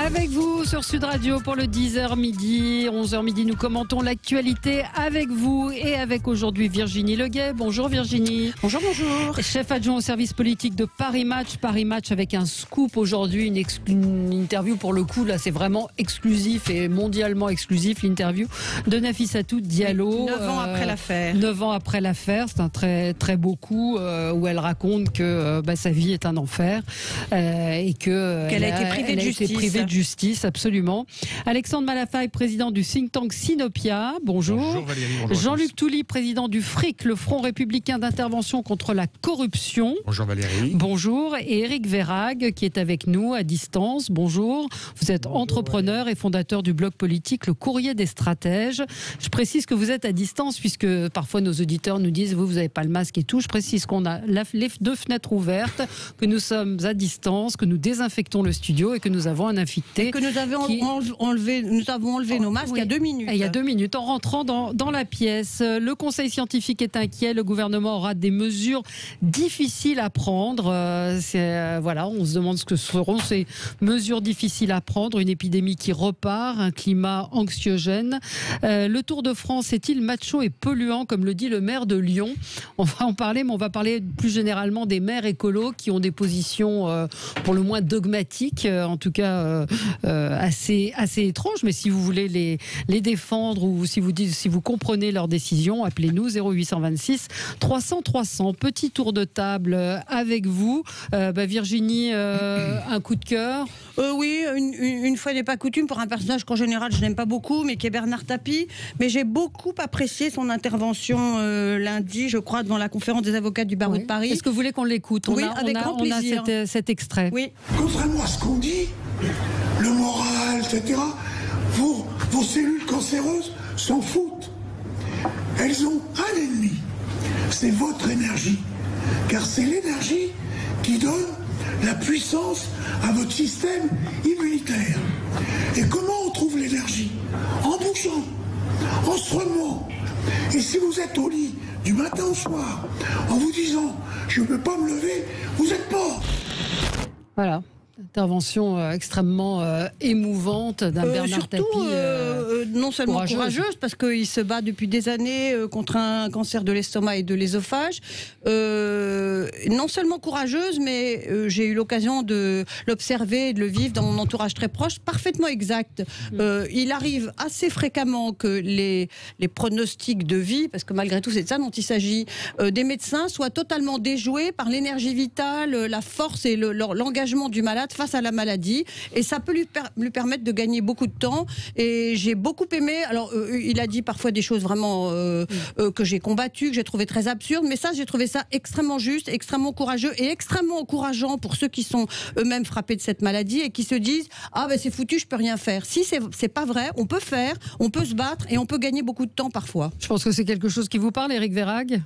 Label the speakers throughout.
Speaker 1: Avec vous sur Sud Radio pour le 10h midi, 11h midi, nous commentons l'actualité avec vous et avec aujourd'hui Virginie Leguet. Bonjour Virginie.
Speaker 2: Bonjour, bonjour.
Speaker 1: Chef adjoint au service politique de Paris Match. Paris Match avec un scoop aujourd'hui, une interview pour le coup, là c'est vraiment exclusif et mondialement exclusif, l'interview de Nafissatou Diallo.
Speaker 2: 9 ans après l'affaire.
Speaker 1: 9 ans après l'affaire, c'est un très, très beau coup où elle raconte que sa vie est un enfer et qu'elle
Speaker 2: a été privée de
Speaker 1: justice, absolument. Alexandre Malafaille, président du think tank Sinopia, bonjour.
Speaker 3: Bonjour Valérie, bonjour.
Speaker 1: Jean-Luc Touly, président du FRIC, le Front républicain d'intervention contre la corruption.
Speaker 3: Bonjour Valérie.
Speaker 1: Bonjour. Et Éric Verhaeghe qui est avec nous à distance. Bonjour. Vous êtes entrepreneur et fondateur du blog politique Le Courrier des Stratèges. Je précise que vous êtes à distance puisque parfois nos auditeurs nous disent vous n'avez pas le masque et tout. Je précise qu'on a les 2 fenêtres ouvertes, que nous sommes à distance, que nous désinfectons le studio et que nous avons un invité.
Speaker 2: Que nous avons enlevé nos masques il y a 2 minutes.
Speaker 1: Il y a 2 minutes, en rentrant dans la pièce. Le conseil scientifique est inquiet. Le gouvernement aura des mesures difficiles à prendre. Voilà, on se demande ce que seront ces mesures difficiles à prendre. Une épidémie qui repart, un climat anxiogène. Le Tour de France est-il macho et polluant, comme le dit le maire de Lyon? On va en parler, mais on va parler plus généralement des maires écolos qui ont des positions pour le moins dogmatiques, en tout cas assez étranges. Mais si vous voulez les défendre ou si vous comprenez leurs décisions, appelez-nous 0826 300 300. Petit tour de table avec vous. Virginie, un coup de cœur?
Speaker 2: Oui, une fois n'est pas coutume pour un personnage qu'en général je n'aime pas beaucoup, mais qui est Bernard Tapie. Mais j'ai beaucoup apprécié son intervention lundi, je crois, devant la conférence des avocats du barreau de Paris.
Speaker 1: Est-ce que vous voulez qu'on l'écoute?
Speaker 2: Oui, avec grand plaisir.
Speaker 1: On a cet extrait.
Speaker 2: Oui.
Speaker 4: Contrairement à ce qu'on dit, le moral, etc., vos cellules cancéreuses s'en foutent. Elles ont un ennemi, c'est votre énergie. Car c'est l'énergie qui donne la puissance à votre système immunitaire. Et comment on trouve l'énergie? En bougeant, en se remuant. Et si vous êtes au lit du matin au soir, en vous disant « je ne peux pas me lever », vous êtes mort.
Speaker 1: Voilà. Intervention extrêmement émouvante d'un Bernard Tapie.
Speaker 2: Non seulement courageuse, parce qu'il se bat depuis des années contre un cancer de l'estomac et de l'œsophage. Non seulement courageuse, mais j'ai eu l'occasion de l'observer et de le vivre dans mon entourage très proche, parfaitement exact. Il arrive assez fréquemment que les pronostics de vie, parce que malgré tout c'est de ça dont il s'agit, des médecins soient totalement déjoués par l'énergie vitale, la force et l'engagement du malade face à la maladie, et ça peut lui permettre de gagner beaucoup de temps. Et j'ai beaucoup aimé, alors il a dit parfois des choses vraiment que j'ai combattues, que j'ai trouvé très absurdes, mais ça j'ai trouvé ça extrêmement juste, extrêmement courageux et extrêmement encourageant pour ceux qui sont eux-mêmes frappés de cette maladie et qui se disent ah ben c'est foutu, je peux rien faire. Si c'est pas vrai, on peut faire, on peut se battre et on peut gagner beaucoup de temps parfois.
Speaker 1: Je pense que c'est quelque chose qui vous parle, Éric Verhaeghe.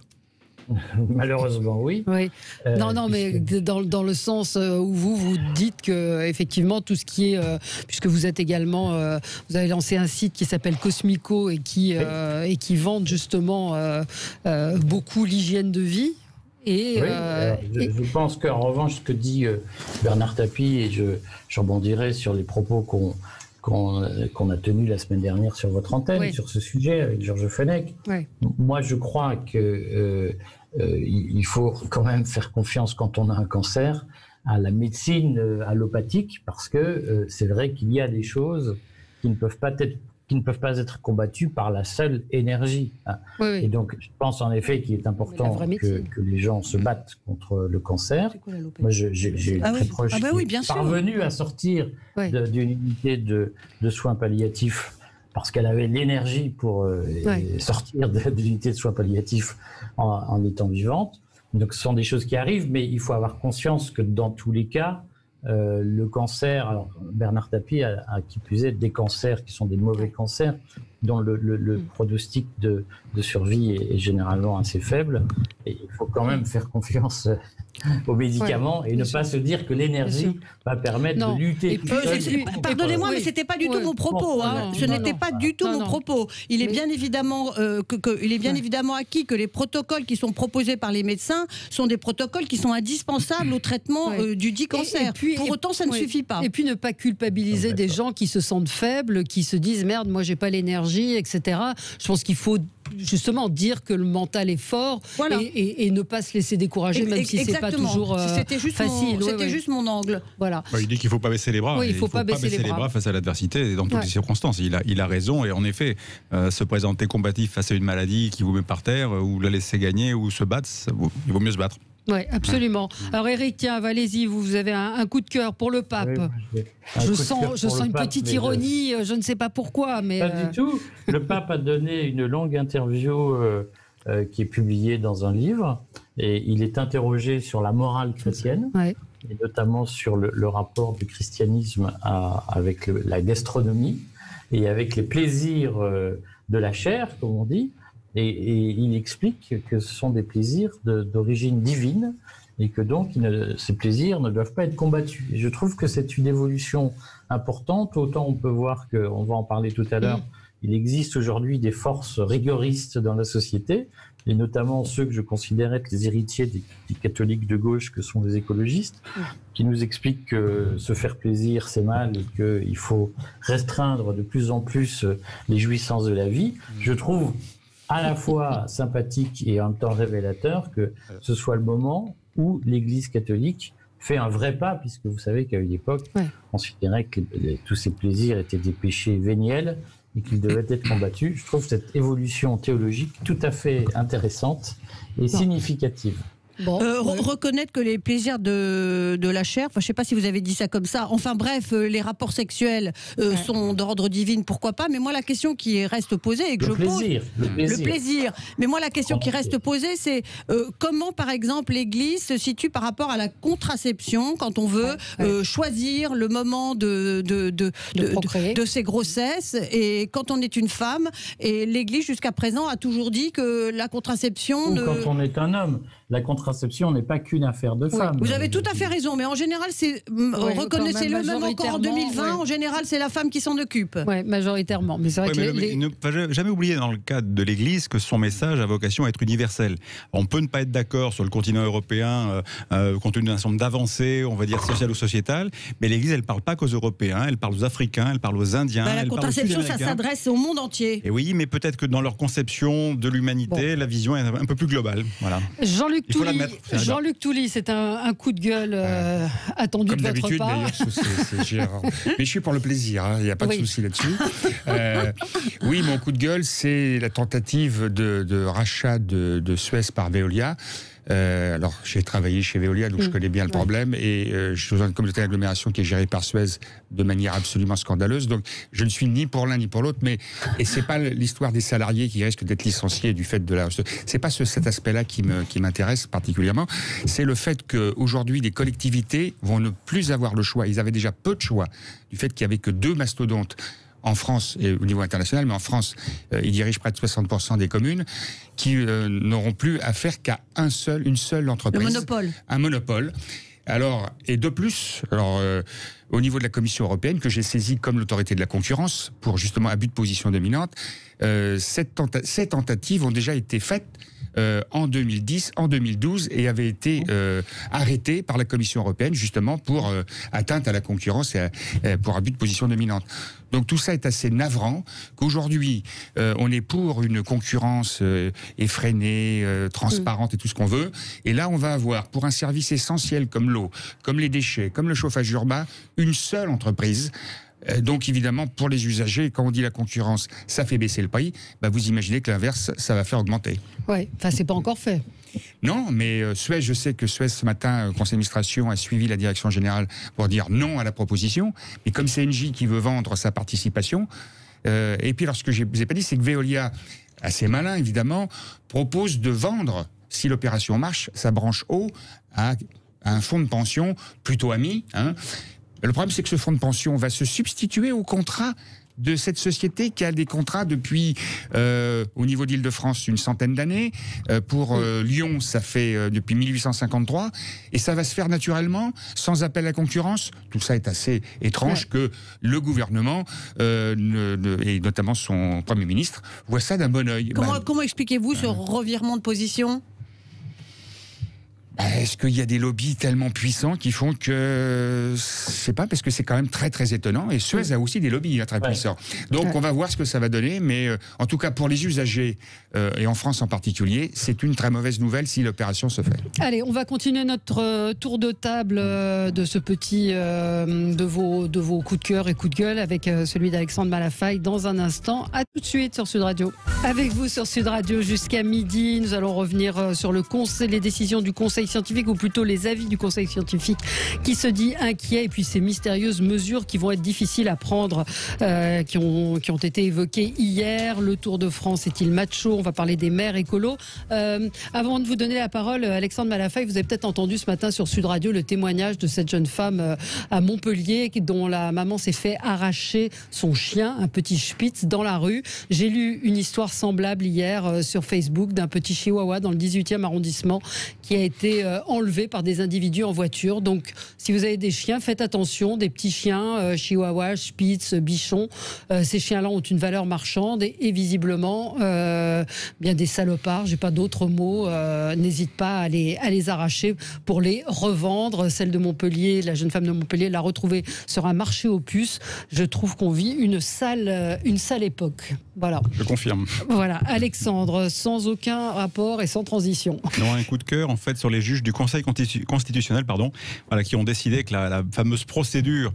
Speaker 5: Malheureusement, oui.
Speaker 1: Oui. Non, mais dans le sens où vous dites que effectivement tout ce qui est, puisque vous êtes également, vous avez lancé un site qui s'appelle Cosmico et qui vante justement beaucoup l'hygiène de vie. Et,
Speaker 5: je pense qu'en revanche, ce que dit Bernard Tapie, et je rebondirai sur les propos qu'on a tenus la semaine dernière sur votre antenne, sur ce sujet avec Georges Fenech. Moi, je crois que il faut quand même faire confiance quand on a un cancer à la médecine allopathique, parce que c'est vrai qu'il y a des choses qui ne peuvent pas être combattues par la seule énergie. Et donc, je pense en effet qu'il est important que les gens se battent contre le cancer. Moi, j'ai une très proche qui est parvenue à sortir d'une unité de soins palliatifs parce qu'elle avait l'énergie pour sortir de l'unité de soins palliatifs en étant vivante. Donc, ce sont des choses qui arrivent, mais il faut avoir conscience que dans tous les cas, le cancer, alors Bernard Tapie a qui plus est des cancers qui sont des mauvais cancers, dont le pronostic de survie est généralement assez faible. Et il faut quand même faire confiance aux médicaments et ne pas se dire que l'énergie va permettre de lutter.
Speaker 2: Pardonnez-moi, mais c'était pas du tout mon propos. Ce n'était pas du tout mon propos. Il est bien évidemment évidemment acquis que les protocoles qui sont proposés par les médecins sont des protocoles qui sont indispensables au traitement du dit cancer. Pour autant, ça ne suffit pas.
Speaker 1: Et puis ne pas culpabiliser des gens qui se sentent faibles, qui se disent merde, moi j'ai pas l'énergie, etc. Je pense qu'il faut justement dire que le mental est fort et ne pas se laisser décourager, même si c'est pas toujours facile.
Speaker 2: C'était juste mon angle.
Speaker 1: Voilà.
Speaker 3: Il dit qu'il ne faut pas baisser les bras.
Speaker 1: Oui, il ne faut pas baisser les bras
Speaker 3: face à l'adversité dans toutes les circonstances. Il a raison, et en effet, se présenter combatif face à une maladie qui vous met par terre, ou la laisser gagner, ou se battre, il vaut mieux se battre.
Speaker 1: Oui, absolument. Alors Eric, tiens, allez-y, vous avez un coup de cœur pour le pape. Je sens une petite ironie, je ne sais pas pourquoi. Mais
Speaker 5: pas du tout. Le pape a donné une longue interview qui est publiée dans un livre, et il est interrogé sur la morale chrétienne, et notamment sur le rapport du christianisme avec la gastronomie et avec les plaisirs de la chair, comme on dit. Et il explique que ce sont des plaisirs d'origine divine et que donc ces plaisirs ne doivent pas être combattus. Et je trouve que c'est une évolution importante. Autant on peut voir qu'on va en parler tout à l'heure, il existe aujourd'hui des forces rigoristes dans la société, et notamment ceux que je considère être les héritiers des catholiques de gauche que sont les écologistes, qui nous expliquent que se faire plaisir c'est mal et qu'il faut restreindre de plus en plus les jouissances de la vie. Je trouve à la fois sympathique et en même temps révélateur que ce soit le moment où l'Église catholique fait un vrai pas, puisque vous savez qu'à une époque, on considérait que tous ces plaisirs étaient des péchés véniels et qu'ils devaient être combattus. Je trouve cette évolution théologique tout à fait intéressante et significative.
Speaker 2: Reconnaître que les plaisirs de la chair, je ne sais pas si vous avez dit ça comme ça, enfin bref, les rapports sexuels sont d'ordre divin, pourquoi pas, mais moi la question qui reste posée et que le plaisir. Mais moi la question qui reste posée, c'est comment par exemple l'Église se situe par rapport à la contraception quand on veut choisir le moment de ses grossesses, et quand on est une femme, et l'Église jusqu'à présent a toujours dit que la contraception...
Speaker 5: Quand on est un homme, la contraception n'est pas qu'une affaire de femmes.
Speaker 2: Vous avez tout à fait raison, mais en général, reconnaissez-le, même encore en 2020, en général, c'est la femme qui s'en occupe.
Speaker 1: Oui, majoritairement. Mais c'est vrai que
Speaker 3: ne faut jamais oublier dans le cadre de l'Église que son message a vocation à être universel. On peut ne pas être d'accord sur le continent européen, compte tenu d'un certain nombre d'avancées, on va dire sociales ou sociétales, mais l'Église, elle ne parle pas qu'aux Européens, elle parle aux Africains, elle parle aux Indiens.
Speaker 2: La contraception, ça s'adresse au monde entier.
Speaker 3: Et oui, mais peut-être que dans leur conception de l'humanité, la vision est un peu plus globale. Voilà.
Speaker 1: Jean-Luc Touly, c'est un coup de gueule attendu
Speaker 6: comme
Speaker 1: de votre part.
Speaker 6: D'ailleurs, c'est Gérard. Mais je suis pour le plaisir, il n'y a pas de souci là-dessus. Oui, mon coup de gueule, c'est la tentative de rachat de Suez par Veolia. Alors, j'ai travaillé chez Veolia, donc je connais bien le problème, et je suis dans une communauté d'agglomération qui est gérée par Suez de manière absolument scandaleuse. Donc, je ne suis ni pour l'un ni pour l'autre, et c'est pas l'histoire des salariés qui risquent d'être licenciés du fait de la... C'est pas cet aspect-là qui m'intéresse particulièrement. C'est le fait qu'aujourd'hui, les collectivités vont ne plus avoir le choix. Ils avaient déjà peu de choix du fait qu'il n'y avait que 2 mastodontes en France et au niveau international, mais en France, ils dirigent près de 60% des communes qui n'auront plus affaire qu'à une seule entreprise.
Speaker 2: Le monopole. Un
Speaker 6: monopole. Alors, et de plus, au niveau de la Commission européenne, que j'ai saisi comme l'autorité de la concurrence, pour justement abus de position dominante, ces tentatives ont déjà été faites en 2010, en 2012, et avaient été arrêtées par la Commission européenne, justement pour atteinte à la concurrence et pour abus de position dominante. Donc tout ça est assez navrant, qu'aujourd'hui on est pour une concurrence effrénée, transparente et tout ce qu'on veut, et là on va avoir, pour un service essentiel comme l'eau, comme les déchets, comme le chauffage urbain, une seule entreprise. Donc évidemment, pour les usagers, quand on dit la concurrence, ça fait baisser le prix, vous imaginez que l'inverse, ça va faire augmenter.
Speaker 1: Oui, enfin c'est pas encore fait.
Speaker 6: Non, mais Suez, je sais que Suez, ce matin, conseil d'administration a suivi la direction générale pour dire non à la proposition, mais comme c'est Engie qui veut vendre sa participation, et puis alors ce que je ne vous ai pas dit, c'est que Veolia, assez malin évidemment, propose de vendre, si l'opération marche, sa branche eau à un fonds de pension plutôt ami, Le problème, c'est que ce fonds de pension va se substituer au contrat de cette société qui a des contrats depuis, au niveau d'Île-de-France, une centaine d'années. Pour Lyon, ça fait depuis 1853. Et ça va se faire naturellement, sans appel à la concurrence. Tout ça est assez étrange que le gouvernement, et notamment son Premier ministre, voit ça d'un bon œil.
Speaker 2: Comment expliquez-vous ce revirement de position ?
Speaker 6: Est-ce qu'il y a des lobbies tellement puissants qui font que... Je sais pas, parce que c'est quand même très très étonnant. Et Suez a aussi des lobbies très puissants. Donc on va voir ce que ça va donner. Mais en tout cas, pour les usagers, et en France en particulier, c'est une très mauvaise nouvelle si l'opération se fait.
Speaker 1: Allez, on va continuer notre tour de table de ce petit... de vos coups de cœur et coups de gueule avec celui d'Alexandre Malafaille dans un instant. À tout de suite sur Sud Radio. Avec vous sur Sud Radio jusqu'à midi. Nous allons revenir sur les décisions du Conseil scientifique, ou plutôt les avis du Conseil scientifique qui se dit inquiet, et puis ces mystérieuses mesures qui vont être difficiles à prendre, qui ont été évoquées hier. Le Tour de France est-il macho? On va parler des maires écolos. Avant de vous donner la parole, Alexandre Malafaille, vous avez peut-être entendu ce matin sur Sud Radio le témoignage de cette jeune femme à Montpellier dont la maman s'est fait arracher son chien, un petit Spitz, dans la rue. J'ai lu une histoire semblable hier sur Facebook d'un petit chihuahua dans le 18e arrondissement qui a été enlevé par des individus en voiture. Donc, si vous avez des chiens, faites attention. Des petits chiens, chihuahua, spitz, bichon. Ces chiens-là ont une valeur marchande et visiblement, bien des salopards, j'ai pas d'autres mots, n'hésite pas à les arracher pour les revendre. Celle de Montpellier, la jeune femme de Montpellier, l'a retrouvée sur un marché aux puces. Je trouve qu'on vit une sale époque. Voilà.
Speaker 3: Je confirme.
Speaker 1: Voilà, Alexandre, sans aucun rapport et sans transition.
Speaker 3: Non, un coup de cœur en fait sur les juges du Conseil constitutionnel, voilà, qui ont décidé que la fameuse procédure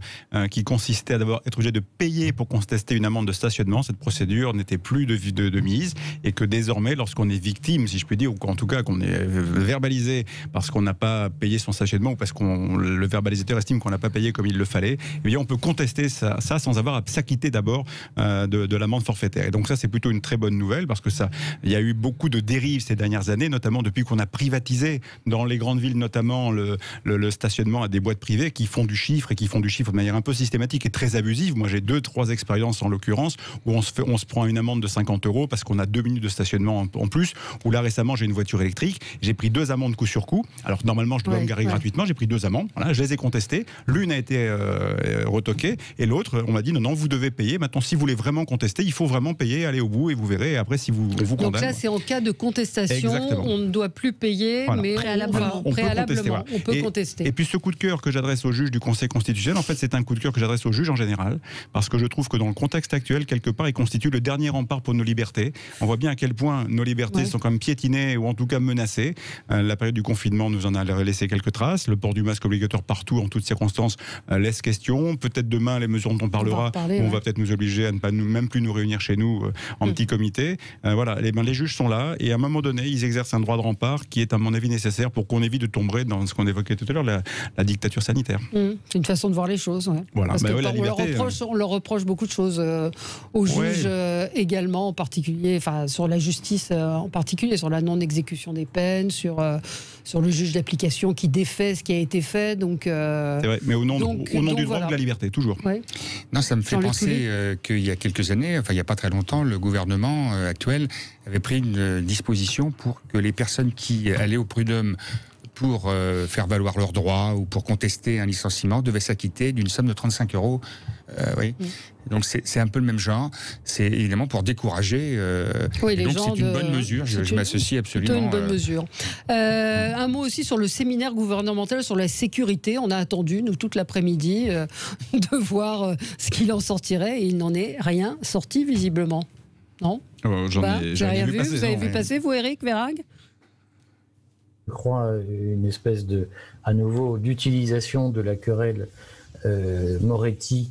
Speaker 3: qui consistait à d'abord être obligé de payer pour contester une amende de stationnement, cette procédure n'était plus de mise, et que désormais, lorsqu'on est victime, si je puis dire, ou en tout cas qu'on est verbalisé parce qu'on n'a pas payé son stationnement ou parce que le verbalisateur estime qu'on n'a pas payé comme il le fallait, eh bien on peut contester ça sans avoir à s'acquitter d'abord de l'amende forfaitaire. Et donc ça, c'est plutôt une très bonne nouvelle, parce que il y a eu beaucoup de dérives ces dernières années, notamment depuis qu'on a privatisé dans les grandes villes, notamment le stationnement à des boîtes privées qui font du chiffre, et qui font du chiffre de manière un peu systématique et très abusive. Moi, j'ai 2-3 expériences en l'occurrence où on se prend une amende de 50 € parce qu'on a 2 minutes de stationnement en plus. Ou là récemment, j'ai une voiture électrique, j'ai pris 2 amendes coup sur coup. Alors normalement, je dois me garer gratuitement, j'ai pris 2 amendes. Voilà, je les ai contestées. L'une a été retoquée et l'autre, on m'a dit non, vous devez payer. Maintenant, si vous voulez vraiment contester, il faut vraiment payer, aller au bout et vous verrez. Et après, si vous condamne.
Speaker 1: Donc là, c'est en cas de contestation. Exactement. On ne doit plus payer, voilà. Mais préalablement, on peut contester.
Speaker 3: Et puis ce coup de cœur que j'adresse aux juges du Conseil constitutionnel, en fait, c'est un coup de cœur que j'adresse aux juges en général, parce que je trouve que dans le contexte actuel, quelque part, il constitue le dernier rempart pour nos libertés. On voit bien à quel point nos libertés sont quand même piétinées ou en tout cas menacées. La période du confinement nous en a laissé quelques traces. Le port du masque obligatoire partout, en toutes circonstances, laisse question. Peut-être demain, les mesures dont on parlera, on va peut-être nous obliger à ne pas même plus nous réunir chez nous en petit comité. Voilà, les juges sont là et à un moment donné, ils exercent un droit de rempart qui est à mon avis nécessaire pour qu'on évite de tomber dans ce qu'on évoquait tout à l'heure, la dictature sanitaire.
Speaker 1: C'est une façon de voir les choses. Ouais.
Speaker 3: Voilà.
Speaker 1: Parce que on leur reproche beaucoup de choses aux juges également, en particulier, enfin sur la justice en particulier, sur la non-exécution des peines, sur le juge d'application qui défait ce qui a été fait. Donc, c'est
Speaker 3: vrai, mais au nom du droit de la liberté, toujours.
Speaker 1: Ouais.
Speaker 6: Non, ça me fait penser qu'il y a quelques années, enfin il n'y a pas très longtemps, le gouvernement actuel avait pris une disposition pour que les personnes qui allaient au prud'homme pour faire valoir leurs droits ou pour contester un licenciement devaient s'acquitter d'une somme de 35 €. Donc c'est un peu le même genre. C'est évidemment pour décourager.
Speaker 1: Les
Speaker 6: donc
Speaker 1: gens
Speaker 6: c'est une bonne mesure. Je m'associe absolument.
Speaker 1: C'est une bonne mesure. Un mot aussi sur le séminaire gouvernemental sur la sécurité. On a attendu, nous, toute l'après-midi, de voir ce qu'il en sortirait, et il n'en est rien sorti visiblement. Non ?
Speaker 3: J'en ai rien vu passer.
Speaker 1: Vous avez vu passer, vous, Éric Verhaeghe ?
Speaker 5: Je crois une espèce à nouveau d'utilisation de la querelle Dupond-Moretti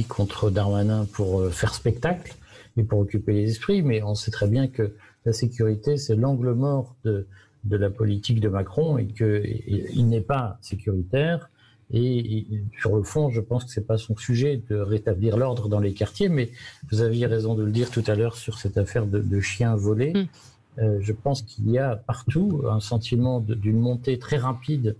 Speaker 5: contre Darmanin pour faire spectacle et pour occuper les esprits, mais on sait très bien que la sécurité, c'est l'angle mort de la politique de Macron, et qu'il n'est pas sécuritaire. Et sur le fond, je pense que c'est pas son sujet de rétablir l'ordre dans les quartiers, mais vous aviez raison de le dire tout à l'heure sur cette affaire de chiens volés. Je pense qu'il y a partout un sentiment d'une montée très rapide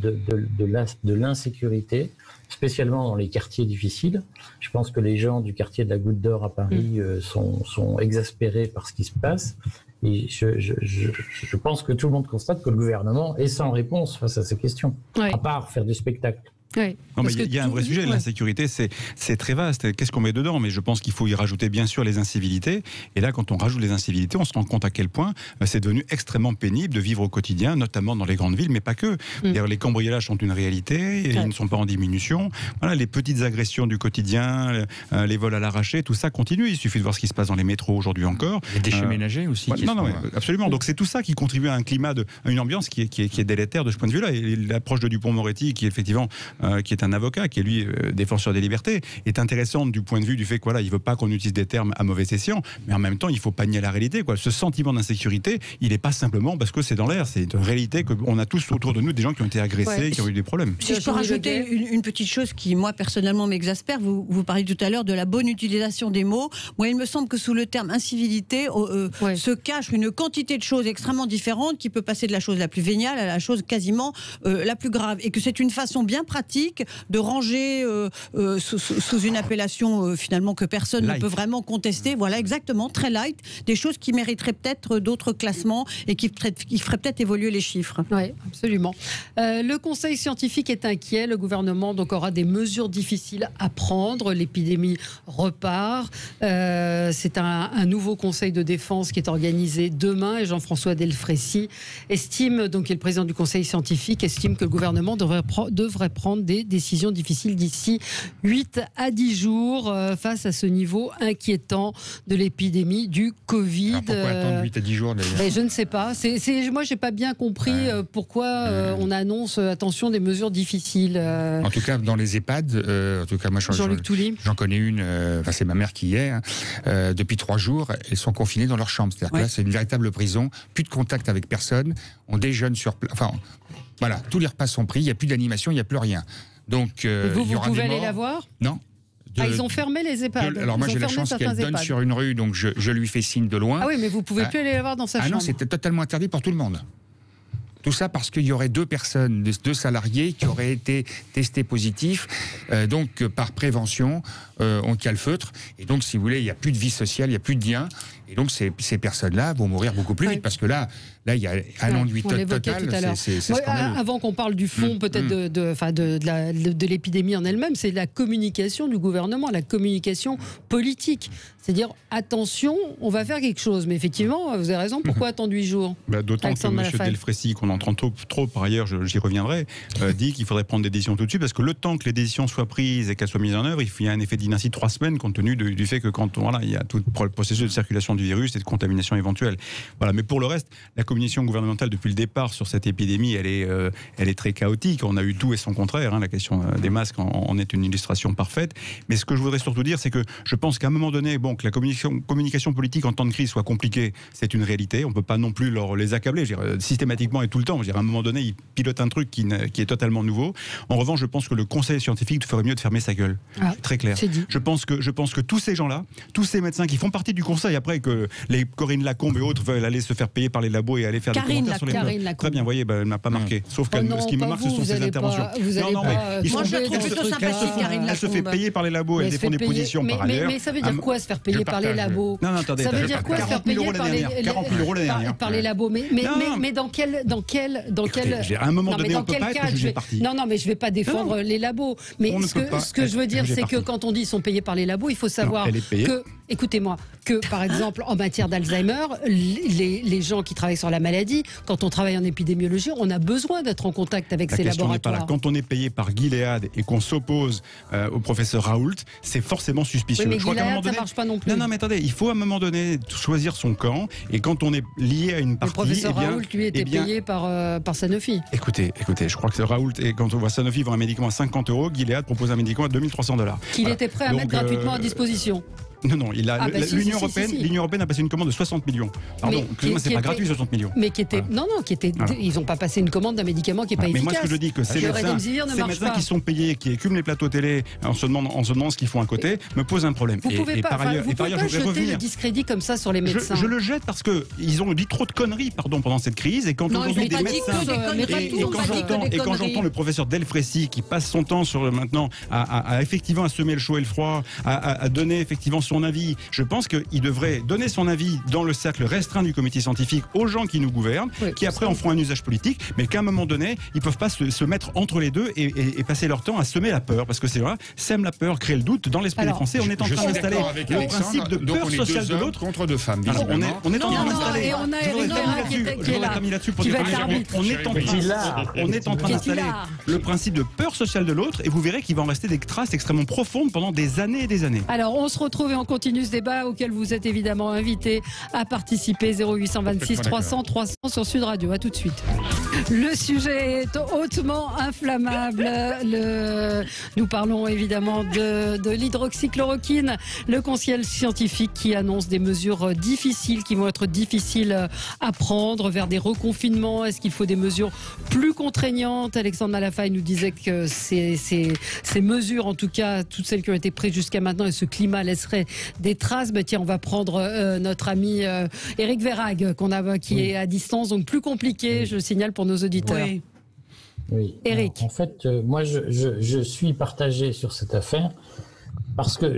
Speaker 5: de l'insécurité, spécialement dans les quartiers difficiles. Je pense que les gens du quartier de la Goutte d'Or à Paris sont exaspérés par ce qui se passe. Et je pense que tout le monde constate que le gouvernement est sans réponse face à ces questions, à part faire du spectacle.
Speaker 1: Oui,
Speaker 3: non, mais il y a un vrai sujet. L'insécurité, c'est très vaste. Qu'est-ce qu'on met dedans? Mais je pense qu'il faut y rajouter bien sûr les incivilités. Et là, quand on rajoute les incivilités, on se rend compte à quel point c'est devenu extrêmement pénible de vivre au quotidien, notamment dans les grandes villes, mais pas que. Les cambriolages sont une réalité, et ils ne sont pas en diminution. Voilà, les petites agressions du quotidien, les vols à l'arraché, tout ça continue. Il suffit de voir ce qui se passe dans les métros aujourd'hui encore.
Speaker 6: Les déchets ménagers aussi.
Speaker 3: Absolument. Donc c'est tout ça qui contribue à un climat, à une ambiance qui est délétère de ce point de vue-là. Et l'approche de Dupond-Moretti, qui effectivement qui est un avocat, qui est lui défenseur des libertés, est intéressante du point de vue du fait qu'il veut pas qu'on utilise des termes à mauvais escient, mais en même temps il faut pas nier la réalité. Ce sentiment d'insécurité, il n'est pas simplement parce que c'est dans l'air, c'est une réalité qu'on a tous autour de nous, des gens qui ont été agressés, qui ont eu des problèmes.
Speaker 2: Si je peux rajouter une petite chose qui moi personnellement m'exaspère, vous parliez tout à l'heure de la bonne utilisation des mots. Moi il me semble que sous le terme incivilité se cache une quantité de choses extrêmement différentes qui peut passer de la chose la plus véniale à la chose quasiment la plus grave, et que c'est une façon bien pratique de ranger sous une appellation finalement que personne light. Ne peut vraiment contester. Voilà, exactement, très light, des choses qui mériteraient peut-être d'autres classements et qui feraient peut-être évoluer les chiffres.
Speaker 1: Oui, absolument. Le Conseil scientifique est inquiet. Le gouvernement donc aura des mesures difficiles à prendre. L'épidémie repart. C'est un nouveau Conseil de défense qui est organisé demain, et Jean-François Delfraissy estime, donc qui est le président du Conseil scientifique, estime que le gouvernement devrait prendre des décisions difficiles d'ici 8 à 10 jours face à ce niveau inquiétant de l'épidémie du Covid.
Speaker 6: Alors pourquoi attendre 8 à 10 jours d'ailleurs?
Speaker 1: Je ne sais pas. Moi, je n'ai pas bien compris pourquoi on annonce, attention, des mesures difficiles.
Speaker 6: En tout cas, dans les EHPAD, en tout cas, moi,
Speaker 1: Jean-Luc Touly.
Speaker 6: J'en connais une, c'est ma mère qui y est, depuis 3 jours, elles sont confinées dans leur chambre. C'est-à-dire que là, c'est une véritable prison, plus de contact avec personne, on déjeune sur place. Enfin, voilà, tous les repas sont pris, il n'y a plus d'animation, il n'y a plus rien. Donc,
Speaker 1: vous pouvez aller la voir?
Speaker 6: Non.
Speaker 1: Ils ont fermé les EHPAD.
Speaker 6: Alors moi j'ai la chance qu'elle donne sur une rue, donc je lui fais signe de loin.
Speaker 1: Ah oui, mais vous pouvez plus aller la voir dans sa chambre.
Speaker 6: Ah non, c'était totalement interdit pour tout le monde. Tout ça parce qu'il y aurait 2 personnes, 2 salariés qui auraient été testés positifs. Donc par prévention, on calfeutre. Et donc si vous voulez, il n'y a plus de vie sociale, il n'y a plus de lien. Et donc ces personnes-là vont mourir beaucoup plus vite, parce que là il y a un ennui total. C'est scandaleux.
Speaker 1: Avant qu'on parle du fond peut-être de l'épidémie en elle-même, c'est la communication du gouvernement, la communication politique. C'est-à-dire, attention, on va faire quelque chose. Mais effectivement, vous avez raison, pourquoi attendre 8 jours?
Speaker 3: D'autant que M. Delfraissy, qu'on entend trop par ailleurs, j'y reviendrai, dit qu'il faudrait prendre des décisions tout de suite, parce que le temps que les décisions soient prises et qu'elles soient mises en œuvre, il y a un effet d'inertie de 3 semaines, compte tenu du fait que il y a tout le processus de circulation du virus et de contamination éventuelle. Voilà. Mais pour le reste, la communication gouvernementale depuis le départ sur cette épidémie, elle est très chaotique. On a eu tout et son contraire. La question des masques en est une illustration parfaite. Mais ce que je voudrais surtout dire, c'est que je pense qu'à un moment donné, que la communication politique en temps de crise soit compliquée, c'est une réalité. On ne peut pas non plus les accabler, systématiquement et tout le temps. À un moment donné, ils pilotent un truc qui est totalement nouveau. En revanche, je pense que le Conseil scientifique ferait mieux de fermer sa gueule. Très clair. Je pense que tous ces gens-là, tous ces médecins qui font partie du Conseil, après que les Corinne Lacombe et autres veulent aller se faire payer par les labos et aller faire des commentaires sur les
Speaker 1: Karine Lacombe.
Speaker 3: Très bien, vous voyez, elle ne m'a pas marqué. Sauf que ce qui me marque, ce sont ses interventions.
Speaker 2: Moi, je la trouve plutôt sympathique, Karine Lacombe.
Speaker 3: Elle se fait payer par les labos, elle défend des positions par ailleurs.
Speaker 1: Mais ça veut dire quoi, se faire payer par les labos?
Speaker 3: Non, attendez.
Speaker 1: Ça veut dire quoi, se faire payer par les labos? Mais dans quel
Speaker 3: à un moment donné, on ne peut pas être jugé parti.
Speaker 1: Non, mais je ne vais pas défendre les labos. Mais ce que je veux dire, c'est que quand on dit qu'ils sont payés par les labos, il faut savoir que, écoutez-moi, que par exemple en matière d'Alzheimer, les gens qui travaillent sur la maladie, quand on travaille en épidémiologie, on a besoin d'être en contact avec ces laboratoires.
Speaker 3: Quand on est payé par Gilead et qu'on s'oppose au professeur Raoult, c'est forcément suspicieux.
Speaker 1: Oui, mais Gilead, ça ne marche pas non plus.
Speaker 3: Non, mais attendez, il faut à un moment donné choisir son camp, et quand on est lié à une partie...
Speaker 1: Le professeur Raoult, lui, était payé par Sanofi.
Speaker 3: Écoutez, je crois que Raoult, et quand on voit Sanofi vend un médicament à 50 €, Gilead propose un médicament à $2 300.
Speaker 1: Qu'il était prêt à mettre gratuitement à disposition.
Speaker 3: Non, l'Union européenne a passé une commande de 60 millions. Pardon, excusez-moi, c'est pas gratuit 60 millions.
Speaker 1: Mais qui était ils n'ont pas passé une commande d'un médicament qui n'est pas efficace.
Speaker 3: Mais moi, ce que je dis, que ces médecins qui sont payés, qui écument les plateaux télé, en se demandant ce qu'ils font à côté, me posent un problème.
Speaker 1: Vous pouvez pas jeter le discrédit comme ça sur les médecins.
Speaker 3: Je le jette parce qu'ils ont dit trop de conneries, pendant cette crise, et quand aujourd'hui des médecins et quand j'entends le professeur Delfrécy qui passe son temps maintenant à effectivement semer le chaud et le froid, à donner effectivement son avis, je pense qu'il devrait donner son avis dans le cercle restreint du comité scientifique aux gens qui nous gouvernent, qui après en feront un usage politique, mais qu'à un moment donné, ils peuvent pas se mettre entre les deux et passer leur temps à semer la peur, parce que c'est vrai, sème la peur, crée le doute dans l'esprit des Français. On est en train d'installer le principe de peur sociale de l'autre
Speaker 6: contre deux femmes.
Speaker 3: On est en train d'installer.
Speaker 1: Et on a Eric qui est là.
Speaker 3: On est en train d'installer le principe de peur sociale de l'autre, et vous verrez qu'il va en rester des traces extrêmement profondes pendant des années et des années.
Speaker 1: Alors, on se retrouve et on continue ce débat auquel vous êtes évidemment invités à participer. 0826 300 300 sur Sud Radio. À tout de suite. Le sujet est hautement inflammable. Nous parlons évidemment de l'hydroxychloroquine, le conseil scientifique qui annonce des mesures difficiles qui vont être difficiles à prendre vers des reconfinements. Est-ce qu'il faut des mesures plus contraignantes? Alexandre Malafaille nous disait que ces mesures, en tout cas toutes celles qui ont été prises jusqu'à maintenant, et ce climat laisserait des traces. Mais tiens, on va prendre notre ami Éric Verhaeghe qui est à distance, donc plus compliqué, je le signale pour nos auditeurs.
Speaker 5: Oui.
Speaker 1: Éric.
Speaker 5: En fait, moi je suis partagé sur cette affaire parce que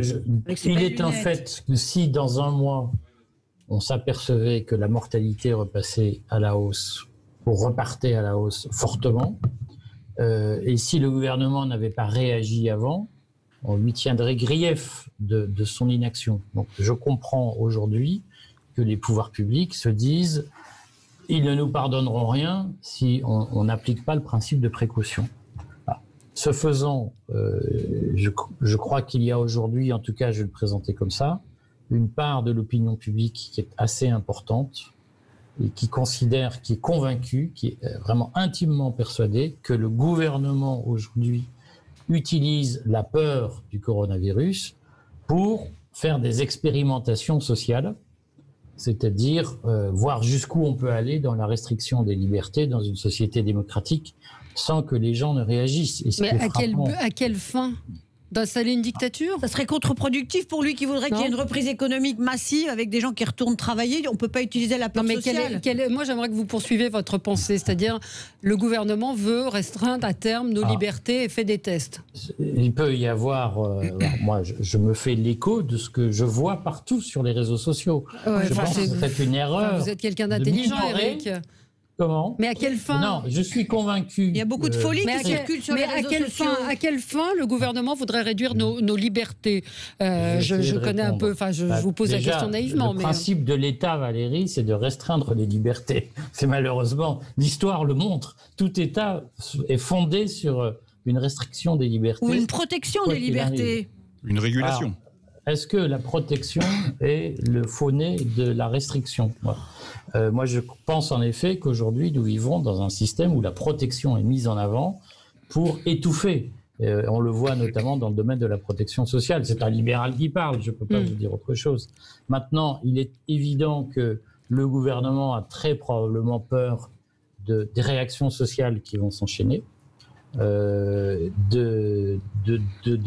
Speaker 5: il est un fait que si dans un mois on s'apercevait que la mortalité repartait à la hausse fortement, et si le gouvernement n'avait pas réagi avant, on lui tiendrait grief de son inaction. Donc je comprends aujourd'hui que les pouvoirs publics se disent ils ne nous pardonneront rien si on n'applique pas le principe de précaution. Alors, ce faisant, je crois qu'il y a aujourd'hui, en tout cas je vais le présenter comme ça, une part de l'opinion publique qui est assez importante et qui considère, qui est convaincue, qui est vraiment intimement persuadée que le gouvernement aujourd'hui utilise la peur du coronavirus pour faire des expérimentations sociales, c'est-à-dire voir jusqu'où on peut aller dans la restriction des libertés dans une société démocratique sans que les gens ne réagissent.
Speaker 1: Mais à quelle fin? D'installer une dictature?
Speaker 2: Ça serait contre-productif pour lui qui voudrait qu'il y ait une reprise économique massive avec des gens qui retournent travailler. On ne peut pas utiliser la peur sociale.
Speaker 1: Moi, j'aimerais que vous poursuiviez votre pensée. C'est-à-dire, le gouvernement veut restreindre à terme nos libertés et fait des tests.
Speaker 5: Il peut y avoir... moi, je me fais l'écho de ce que je vois partout sur les réseaux sociaux. Je pense que c'est une erreur.
Speaker 1: Vous êtes quelqu'un d'intelligent, Éric.
Speaker 5: Comment?
Speaker 1: Mais à quelle fin?
Speaker 5: Non, je suis convaincu.
Speaker 2: Il y a beaucoup de folie qui circule sur les réseaux sociaux.
Speaker 1: À quelle fin le gouvernement voudrait réduire nos libertés? Je connais un peu, je vous pose la question naïvement.
Speaker 5: Le principe de l'État, Valérie, c'est de restreindre les libertés. C'est malheureusement, l'histoire le montre, tout État est fondé sur une restriction des libertés.
Speaker 2: Ou une protection des libertés.
Speaker 3: Une régulation.
Speaker 5: Est-ce que la protection est le faux-nez de la restriction? Moi, je pense en effet qu'aujourd'hui, nous vivons dans un système où la protection est mise en avant pour étouffer. On le voit notamment dans le domaine de la protection sociale. C'est un libéral qui parle, je ne peux pas vous dire autre chose. Maintenant, il est évident que le gouvernement a très probablement peur des réactions sociales qui vont s'enchaîner. De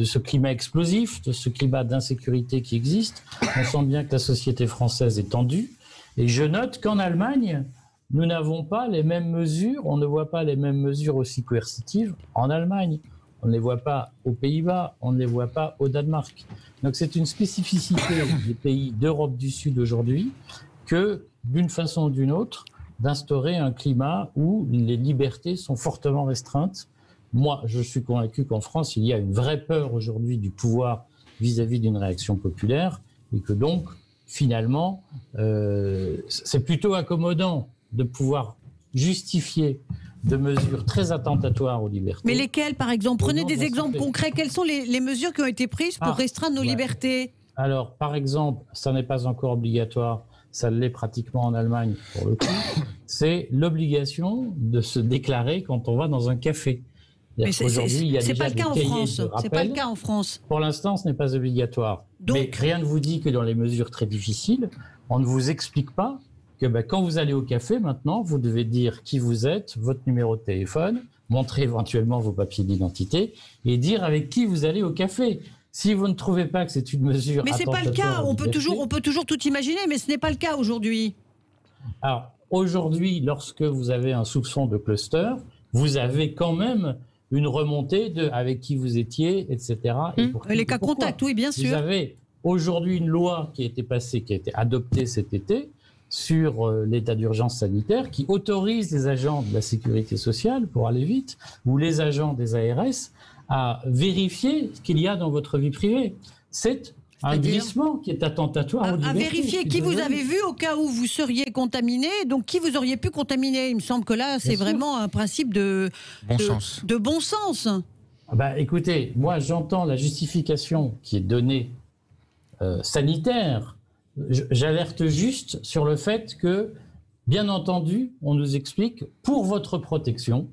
Speaker 5: ce climat explosif, de ce climat d'insécurité qui existe. On sent bien que la société française est tendue. Et je note qu'en Allemagne, nous n'avons pas les mêmes mesures, on ne voit pas les mêmes mesures aussi coercitives en Allemagne. On ne les voit pas aux Pays-Bas, on ne les voit pas au Danemark. Donc c'est une spécificité des pays d'Europe du Sud aujourd'hui que, d'une façon ou d'une autre, d'instaurer un climat où les libertés sont fortement restreintes. Moi, je suis convaincu qu'en France, il y a une vraie peur aujourd'hui du pouvoir vis-à-vis d'une réaction populaire et que donc, finalement, c'est plutôt accommodant de pouvoir justifier de mesures très attentatoires aux libertés.
Speaker 2: Mais lesquelles, par exemple? Prenez des exemples concrets. Quelles sont les mesures qui ont été prises pour restreindre nos libertés?
Speaker 5: Alors, par exemple, ça n'est pas encore obligatoire, ça l'est pratiquement en Allemagne pour le coup, c'est l'obligation de se déclarer quand on va dans un café.
Speaker 2: Mais c'est pas le cas en France. C'est pas le cas en France.
Speaker 5: Pour l'instant, ce n'est pas obligatoire. Donc, mais rien ne vous dit que dans les mesures très difficiles, on ne vous explique pas que quand vous allez au café, maintenant, vous devez dire qui vous êtes, votre numéro de téléphone, montrer éventuellement vos papiers d'identité et dire avec qui vous allez au café. Si vous ne trouvez pas que c'est une mesure...
Speaker 2: Mais ce n'est pas le cas. On peut toujours tout imaginer, mais ce n'est pas le cas aujourd'hui.
Speaker 5: Alors, aujourd'hui, lorsque vous avez un soupçon de cluster, vous avez quand même une remontée de avec qui vous étiez, etc.
Speaker 2: Et les cas contacts, oui, bien sûr.
Speaker 5: Vous avez aujourd'hui une loi qui a été passée, qui a été adoptée cet été, sur l'état d'urgence sanitaire, qui autorise les agents de la sécurité sociale, pour aller vite, ou les agents des ARS, à vérifier ce qu'il y a dans votre vie privée. C'est un glissement qui est attentatoire aux libertés.
Speaker 2: À vérifier qui vous avez vu au cas où vous seriez contaminé, donc qui vous auriez pu contaminer. Il me semble que là, c'est vraiment un principe de bon sens.
Speaker 5: Écoutez, moi j'entends la justification qui est donnée sanitaire. J'alerte juste sur le fait que, bien entendu, on nous explique, pour votre protection,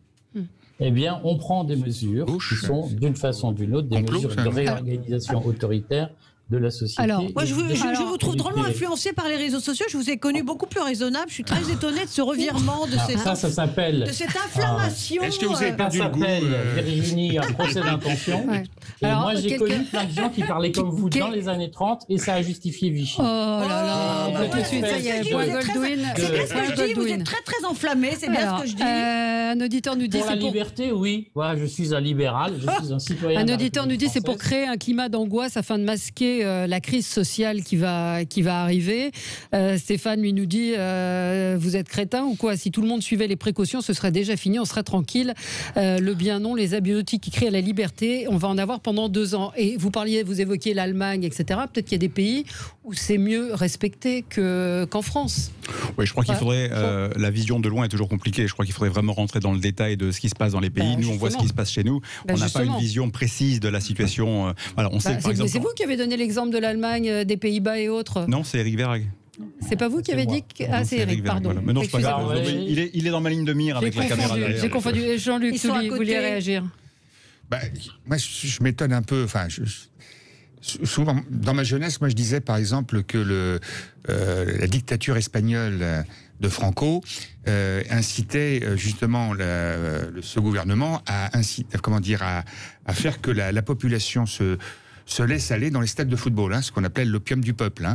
Speaker 5: eh bien, on prend des mesures qui sont, d'une façon ou d'une autre, des mesures de réorganisation autoritaire de la société.
Speaker 2: Alors, moi, je vous trouve drôlement influencé par les réseaux sociaux. Je vous ai connu beaucoup plus raisonnable. Je suis très étonnée de ce revirement, de cette inflammation.
Speaker 6: Est-ce que vous avez perdu le goût,
Speaker 5: Virginie, un procès d'intention. Et moi, j'ai connu plein de gens qui parlaient comme vous dans les années 30 et ça a justifié Vichy.
Speaker 1: Oh là là, tout de suite, ça y est, point Goldwyn.
Speaker 2: C'est bien ce que je dis, vous êtes très très enflammé, c'est bien ce que je dis.
Speaker 1: Un auditeur nous dit...
Speaker 5: Pour la liberté, oui. Voilà, je suis un libéral, je suis un citoyen.
Speaker 1: Un auditeur nous dit c'est pour créer un climat d'angoisse afin de masquer la crise sociale qui va arriver. Stéphane lui nous dit vous êtes crétin ou quoi? Si tout le monde suivait les précautions, ce serait déjà fini, on serait tranquille. Le bien non, les abiotiques qui créent la liberté, on va en avoir pendant 2 ans. Et vous évoquiez l'Allemagne, etc. Peut-être qu'il y a des pays où c'est mieux respecté qu'en France.
Speaker 3: Oui, je crois qu'il faudrait... la vision de loin est toujours compliquée. Je crois qu'il faudrait vraiment rentrer dans le détail de ce qui se passe dans les pays. Nous, on voit ce qui se passe chez nous. On n'a pas une vision précise de la situation. Voilà, on sait que, par exemple...
Speaker 1: C'est vous qui avez donné l'exemple de l'Allemagne, des Pays-Bas et autres.
Speaker 3: Non, c'est Eric Verhaeghe.
Speaker 1: C'est pas vous qui avez dit que... Ah, c'est Eric, pardon.
Speaker 3: Voilà. Mais non, c'est pas grave. Il est dans ma ligne de mire avec la caméra derrière.
Speaker 1: J'ai confondu. Jean-Luc, vous vouliez réagir?
Speaker 6: Moi, je m'étonne un peu. Enfin, souvent, dans ma jeunesse, moi, je disais, par exemple, que la dictature espagnole de Franco incitait justement ce gouvernement à faire que la population se laisse aller dans les stades de football, ce qu'on appelle l'opium du peuple.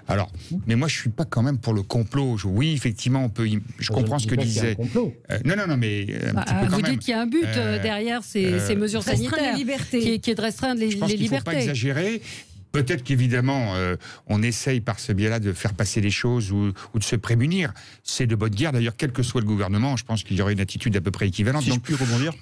Speaker 6: Alors, mais moi, je suis pas quand même pour le complot. Oui, effectivement, je comprends ce que disait. Non, mais un petit peu quand
Speaker 1: vous
Speaker 6: même.
Speaker 1: Dites qu'il y a un but derrière ces mesures sanitaires, qui est de restreindre les libertés.
Speaker 6: Je pense qu'il ne faut pas exagérer. Peut-être qu'évidemment, on essaye par ce biais-là de faire passer les choses ou de se prémunir. C'est de bonne guerre. D'ailleurs, quel que soit le gouvernement, je pense qu'il y aurait une attitude à peu près équivalente.
Speaker 3: Si je puis rebondir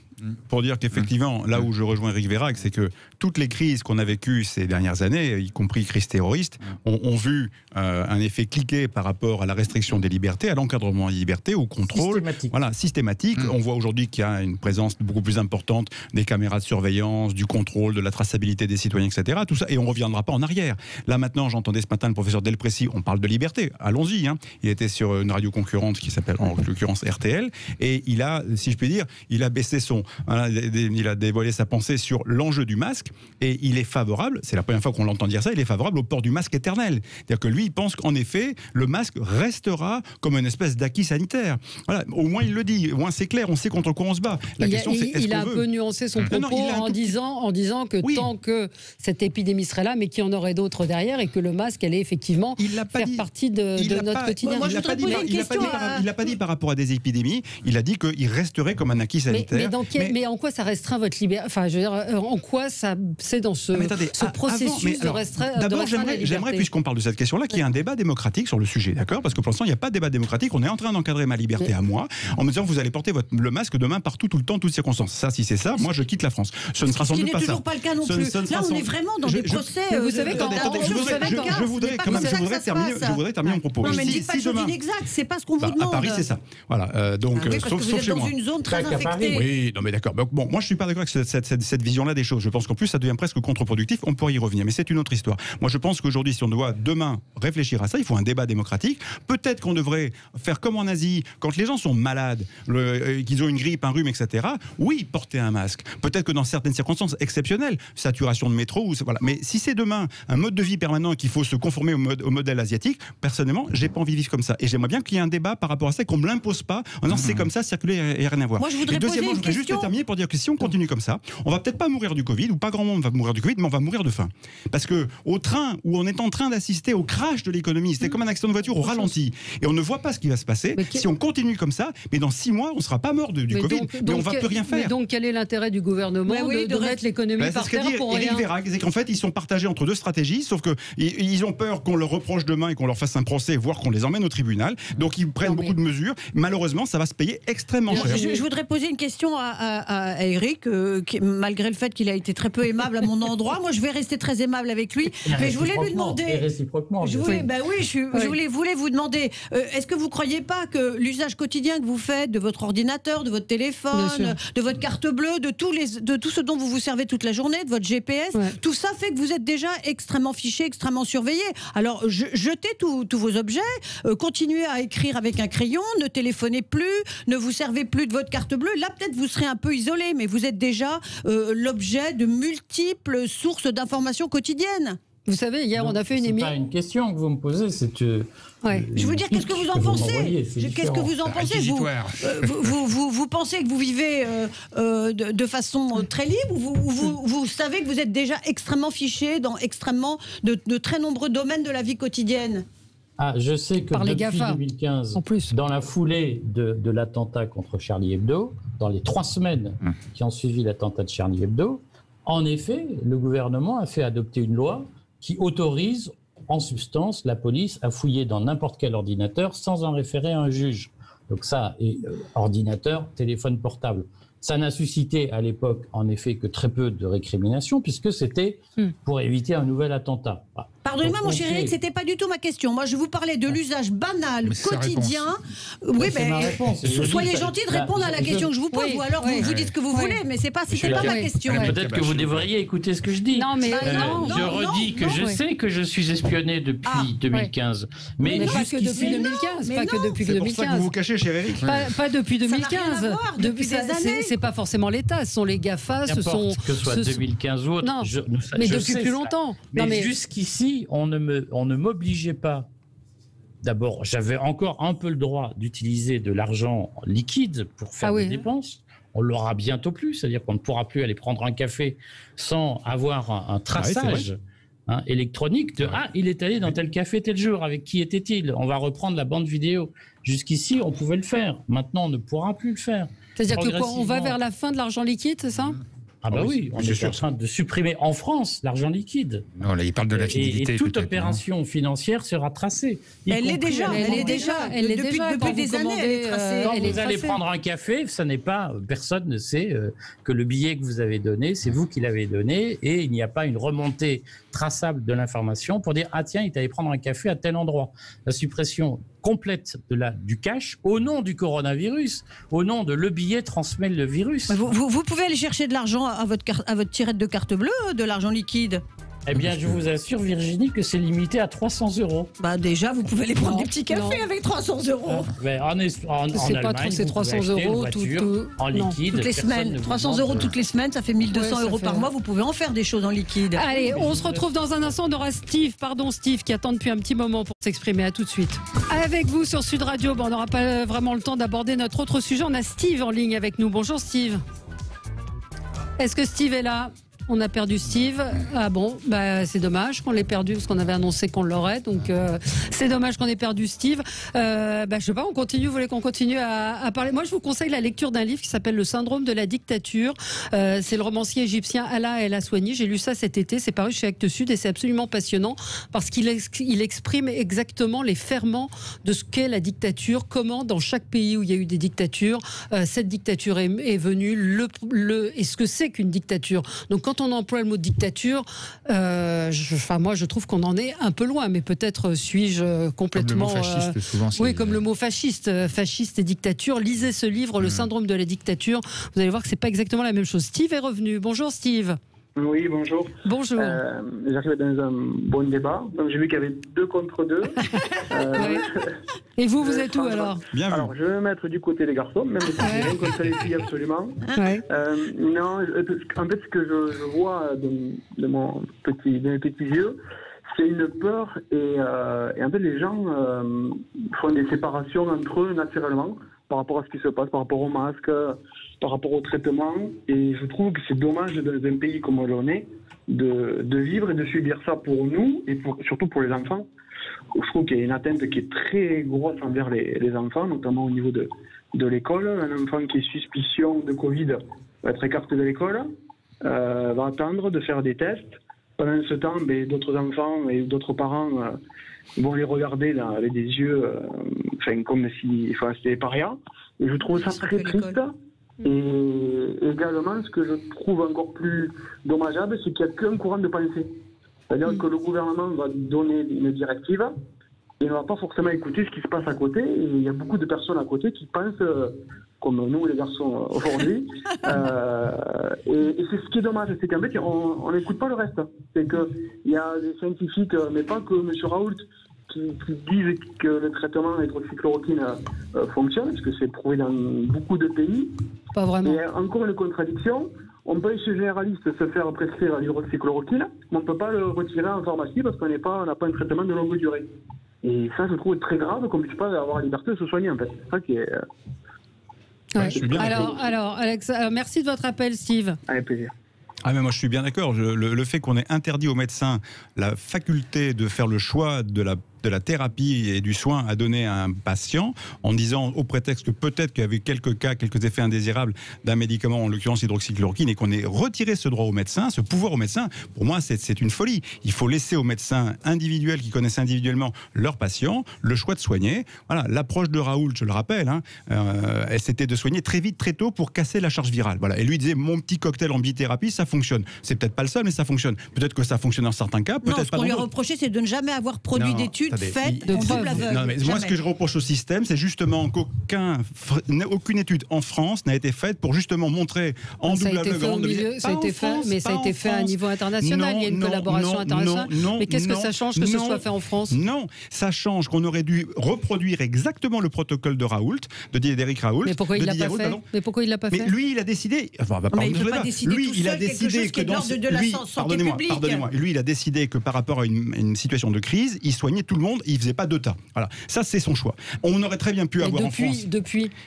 Speaker 3: pour dire qu'effectivement, là où je rejoins Eric Verhaeghe, c'est que toutes les crises qu'on a vécues ces dernières années, y compris crise terroriste, ont vu un effet cliqué par rapport à la restriction des libertés, à l'encadrement des libertés, au contrôle systématique. On voit aujourd'hui qu'il y a une présence beaucoup plus importante des caméras de surveillance, du contrôle, de la traçabilité des citoyens, etc. Tout ça, et on ne reviendra pas en arrière. Là maintenant, j'entendais ce matin le professeur Delprécy, on parle de liberté, allons-y. Il était sur une radio concurrente qui s'appelle en l'occurrence RTL, et il a, si je puis dire, il a baissé il a dévoilé sa pensée sur l'enjeu du masque, et il est favorable, c'est la première fois qu'on l'entend dire ça, il est favorable au port du masque éternel. C'est-à-dire que lui, il pense qu'en effet, le masque restera comme une espèce d'acquis sanitaire. Voilà, au moins il le dit, au moins c'est clair, on sait contre quoi on se bat. La question, c'est est-ce
Speaker 1: il a un peu nuancé son propos en disant que tant que cette épidémie serait là, mais qu'il y en aurait d'autres derrière, et que le masque allait effectivement faire partie de notre quotidien.
Speaker 3: Il n'a pas dit par rapport à des épidémies, il a dit qu'il resterait comme un acquis sanitaire.
Speaker 1: Mais en quoi ça restreint votre liberté? Enfin, je veux dire, en quoi c'est dans ce processus de restreindre la liberté?
Speaker 3: D'abord, j'aimerais, puisqu'on parle de cette question-là, qu'il y ait un débat démocratique sur le sujet, d'accord? Parce que pour l'instant, il n'y a pas de débat démocratique. On est en train d'encadrer ma liberté à moi, en me disant vous allez porter le masque demain partout, tout le temps, toutes circonstances. Ça, si c'est ça, moi je quitte la France. Ce ne sera sans doute pas ça.
Speaker 2: Ce n'est toujours pas le cas non plus. Là, on est vraiment dans des procès.
Speaker 1: Vous savez,
Speaker 3: je voudrais terminer mon propos.
Speaker 2: Non, mais ne dites pas de choses inexactes. C'est pas ce qu'on vous demande.
Speaker 3: À Paris, c'est ça. Voilà. Donc,
Speaker 2: sauf chez moi. Dans une zone très infectée.
Speaker 3: Oui, non, mais mais d'accord. Bon, moi, je ne suis pas d'accord avec cette vision-là des choses. Je pense qu'en plus, ça devient presque contre-productif. On pourrait y revenir, mais c'est une autre histoire. Moi, je pense qu'aujourd'hui, si on doit demain réfléchir à ça, il faut un débat démocratique. Peut-être qu'on devrait faire comme en Asie, quand les gens sont malades, qu'ils ont une grippe, un rhume, etc. Oui, porter un masque. Peut-être que dans certaines circonstances exceptionnelles, saturation de métro, voilà. Mais si c'est demain un mode de vie permanent et qu'il faut se conformer au modèle asiatique, personnellement, j'ai pas envie de vivre comme ça. Et j'aimerais bien qu'il y ait un débat par rapport à ça, qu'on me l'impose pas en disant c'est comme ça, circuler et rien à voir.
Speaker 2: Moi, je voudrais
Speaker 3: deuxièmement, je voudrais juste terminer pour dire que si on continue comme ça, on va peut-être pas mourir du Covid, ou pas grand monde va mourir du Covid, mais on va mourir de faim. Parce que au train où on est en train d'assister au crash de l'économie, c'était comme un accident de voiture au ralenti, et on ne voit pas ce qui va se passer. Si on continue comme ça, mais dans 6 mois, on ne sera pas mort du Covid, mais on ne va plus rien faire.
Speaker 1: Mais donc, quel est l'intérêt du gouvernement de mettre l'économie par terre pour rien?
Speaker 3: Éric Vérac, c'est qu'en fait, ils sont partagés entre deux stratégies, sauf qu'ils ont peur qu'on leur reproche demain et qu'on leur fasse un procès, voire qu'on les emmène au tribunal. Donc, ils prennent beaucoup de mesures. Malheureusement, ça va se payer extrêmement cher.
Speaker 2: Je voudrais poser une question à Éric, malgré le fait qu'il a été très peu aimable à mon endroit. Moi, je vais rester très aimable avec lui. Mais je voulais lui demander.
Speaker 5: Réciproquement.
Speaker 2: Je voulais vous demander, est-ce que vous ne croyez pas que l'usage quotidien que vous faites de votre ordinateur, de votre téléphone, de votre carte bleue, de tout ce dont vous vous servez toute la journée, de votre GPS, tout ça fait que vous êtes déjà extrêmement fiché, extrêmement surveillé. Alors, jetez tous vos objets, continuez à écrire avec un crayon, ne téléphonez plus, ne vous servez plus de votre carte bleue. Là, peut-être vous serez un peu isolé, mais vous êtes déjà l'objet de multiples sources d'informations quotidiennes.
Speaker 1: Vous savez, hier, on a fait une émission.
Speaker 5: C'est pas une question que vous me posez, c'est
Speaker 2: je veux dire, qu'est-ce que vous en pensez? Qu'est-ce que vous en pensez? Vous pensez que vous vivez de façon très libre, ou vous savez que vous êtes déjà extrêmement fiché dans de très nombreux domaines de la vie quotidienne?
Speaker 5: Je sais que depuis 2015, dans la foulée de l'attentat contre Charlie Hebdo, dans les 3 semaines qui ont suivi l'attentat de Charlie Hebdo, en effet, le gouvernement a fait adopter une loi qui autorise en substance la police à fouiller dans n'importe quel ordinateur sans en référer à un juge. Donc ça, et ordinateur, téléphone portable. Ça n'a suscité à l'époque, en effet, que très peu de récriminations, puisque c'était pour éviter un nouvel attentat.
Speaker 2: Pardonnez-moi, mon cher Eric, c'était pas du tout ma question. Moi, je vous parlais de l'usage banal, quotidien. Oui, soyez gentil de répondre à la question que je vous pose, ou alors vous dites ce que vous voulez, mais c'était pas ma question.
Speaker 5: Peut-être que vous devriez écouter ce que je dis.
Speaker 1: Non, mais
Speaker 5: je redis que je sais que je suis espionné depuis 2015, mais
Speaker 1: pas que depuis 2015. Pas que depuis 2015.
Speaker 3: C'est pour ça que vous vous cachez, cher Eric.
Speaker 1: Pas depuis 2015.
Speaker 2: Depuis des années.
Speaker 1: C'est pas forcément l'État, ce sont les GAFA, ce sont...
Speaker 5: Que ce soit 2015 ou autre.
Speaker 1: Non, mais depuis plus longtemps.
Speaker 5: Mais jusqu'ici, on ne m'obligeait pas. D'abord, j'avais encore un peu le droit d'utiliser de l'argent liquide pour faire des dépenses. On l'aura bientôt plus, c'est-à-dire qu'on ne pourra plus aller prendre un café sans avoir un traçage électronique de il est allé dans tel café tel jour, avec qui était-il? On va reprendre la bande vidéo. Jusqu'ici, on pouvait le faire. Maintenant, on ne pourra plus le faire.
Speaker 1: C'est-à-dire que quoi, on va vers la fin de l'argent liquide, c'est ça?
Speaker 5: Oui, on est en train de supprimer en France l'argent liquide.
Speaker 6: Non, là, il parle de la fidélité.
Speaker 5: Et toute opération financière sera tracée.
Speaker 2: Elle l'est déjà. Depuis des années, elle est tracée.
Speaker 5: Quand vous allez prendre un café, personne ne sait que le billet que vous avez donné, c'est vous qui l'avez donné, et il n'y a pas une remontée traçable de l'information pour dire tiens, il est allé prendre un café à tel endroit. La suppression complète du cash au nom du coronavirus, au nom de le billet transmet le virus.
Speaker 2: Vous pouvez aller chercher de l'argent à votre tirette de carte bleue, de l'argent liquide.
Speaker 5: Eh bien, je vous assure, Virginie, que c'est limité à 300 €.
Speaker 2: Déjà, vous pouvez aller prendre des petits cafés avec 300 €.
Speaker 5: C'est pas trop,
Speaker 1: c'est 300 €
Speaker 5: en liquide.
Speaker 2: Toutes les semaines. 300 € toutes les semaines, ça fait 1200 € par mois. Vous pouvez en faire des choses en liquide.
Speaker 1: Allez, on se retrouve dans un instant. On aura Steve, qui attend depuis un petit moment pour s'exprimer. À tout de suite. Avec vous sur Sud Radio, on n'aura pas vraiment le temps d'aborder notre autre sujet. On a Steve en ligne avec nous. Bonjour Steve. Est-ce que Steve est là ? On a perdu Steve. C'est dommage qu'on l'ait perdu parce qu'on avait annoncé qu'on l'aurait. Donc c'est dommage qu'on ait perdu Steve. Je sais pas, on continue. Vous voulez qu'on continue à parler? Moi, je vous conseille la lecture d'un livre qui s'appelle Le syndrome de la dictature. C'est le romancier égyptien Alaa El Aswany. J'ai lu ça cet été. C'est paru chez Actes Sud et c'est absolument passionnant parce qu'il exprime exactement les ferments de ce qu'est la dictature. Comment, dans chaque pays où il y a eu des dictatures, cette dictature est venue. Et ce que c'est qu'une dictature. Donc, quand quand on emploie le mot dictature, moi je trouve qu'on en est un peu loin, mais peut-être suis-je complètement...
Speaker 6: Comme le mot fasciste, souvent.
Speaker 1: Oui, comme le mot fasciste. Fasciste et dictature. Lisez ce livre, Le syndrome de la dictature. Vous allez voir que c'est pas exactement la même chose. Steve est revenu. Bonjour Steve.
Speaker 7: Oui, bonjour.
Speaker 1: Bonjour.
Speaker 7: J'arrive dans un bon débat. Donc j'ai vu qu'il y avait 2 contre 2.
Speaker 1: Ouais. Et vous êtes où alors?
Speaker 3: Bien vu.
Speaker 7: Alors je vais me mettre du côté des garçons, même si j'ai rien contre les filles absolument.
Speaker 1: Ouais.
Speaker 7: Non, en fait ce que je vois de mes petits yeux, c'est une peur et en fait les gens font des séparations entre eux naturellement par rapport à ce qui se passe, par rapport au masque, par rapport au traitement. Et je trouve que c'est dommage dans un pays comme l'on est de vivre et de subir ça pour nous et surtout pour les enfants. Je trouve qu'il y a une atteinte qui est très grosse envers les enfants, notamment au niveau de l'école. Un enfant qui est suspicion de Covid va être écarté de l'école, va attendre de faire des tests. Pendant ce temps, d'autres enfants et d'autres parents vont les regarder avec des yeux comme s'ils c'était des parias. Et je trouve ça très triste. Et également, ce que je trouve encore plus dommageable, c'est qu'il n'y a qu'un courant de pensée. C'est-à-dire que le gouvernement va donner une directive et ne va pas forcément écouter ce qui se passe à côté. Et il y a beaucoup de personnes à côté qui pensent comme nous les garçons aujourd'hui. Et c'est ce qui est dommage, c'est qu'en fait, on n'écoute pas le reste. C'est qu'il y a des scientifiques, mais pas que M. Raoult, qui disent que le traitement à l'hydroxychloroquine fonctionne, parce que c'est prouvé dans beaucoup de pays.
Speaker 1: Pas vraiment.
Speaker 7: Et encore une contradiction, on peut chez généraliste se faire prescrire l'hydroxychloroquine, mais on ne peut pas le retirer en pharmacie parce qu'on n'a pas un traitement de longue durée. Et ça, je trouve très grave qu'on ne puisse pas avoir la liberté de se soigner, en fait. C'est ça qui est...
Speaker 1: Ouais. Alors, Alex, merci de votre appel, Steve.
Speaker 7: Avec plaisir.
Speaker 3: Ah mais moi je suis bien d'accord. Le fait qu'on ait interdit aux médecins la faculté de faire le choix de la thérapie et du soin à donner à un patient, en disant au prétexte que peut-être qu'il y avait quelques effets indésirables d'un médicament, en l'occurrence l'hydroxychloroquine, et qu'on ait retiré ce droit aux médecins, ce pouvoir aux médecins, pour moi c'est une folie. Il faut laisser aux médecins individuels qui connaissent individuellement leurs patients le choix de soigner. Voilà, l'approche de Raoult, je le rappelle, c'était de soigner très vite, très tôt pour casser la charge virale. Voilà. Et lui disait mon petit cocktail en bithérapie, ça fonctionne. C'est peut-être pas le seul, mais ça fonctionne. Peut-être que ça fonctionne dans certains cas, peut-être pas dans d'autres.
Speaker 2: Ce qu'on lui a reproché, c'est de ne jamais avoir produit d'études faites en double aveugle.
Speaker 3: Non, mais moi, ce que je reproche au système, c'est justement qu'aucune étude en France n'a été faite pour justement montrer en double aveugle.
Speaker 1: Ça a été fait à un niveau international. Il y a une collaboration internationale. Mais qu'est-ce que ça change que ce soit fait en France?
Speaker 3: Non, ça change qu'on aurait dû reproduire exactement le protocole de Raoult, d'Éric Raoult.
Speaker 1: Mais pourquoi il l'a pas fait? Mais pourquoi il l'a pas fait?
Speaker 3: Mais lui, il a décidé. Lui, il a décidé que dans pardonnez-moi. Lui, il a décidé que par rapport à une situation de crise, il soignait tout le monde. Il faisait pas de tas. Voilà, ça c'est son choix. On aurait très bien pu avoir en France.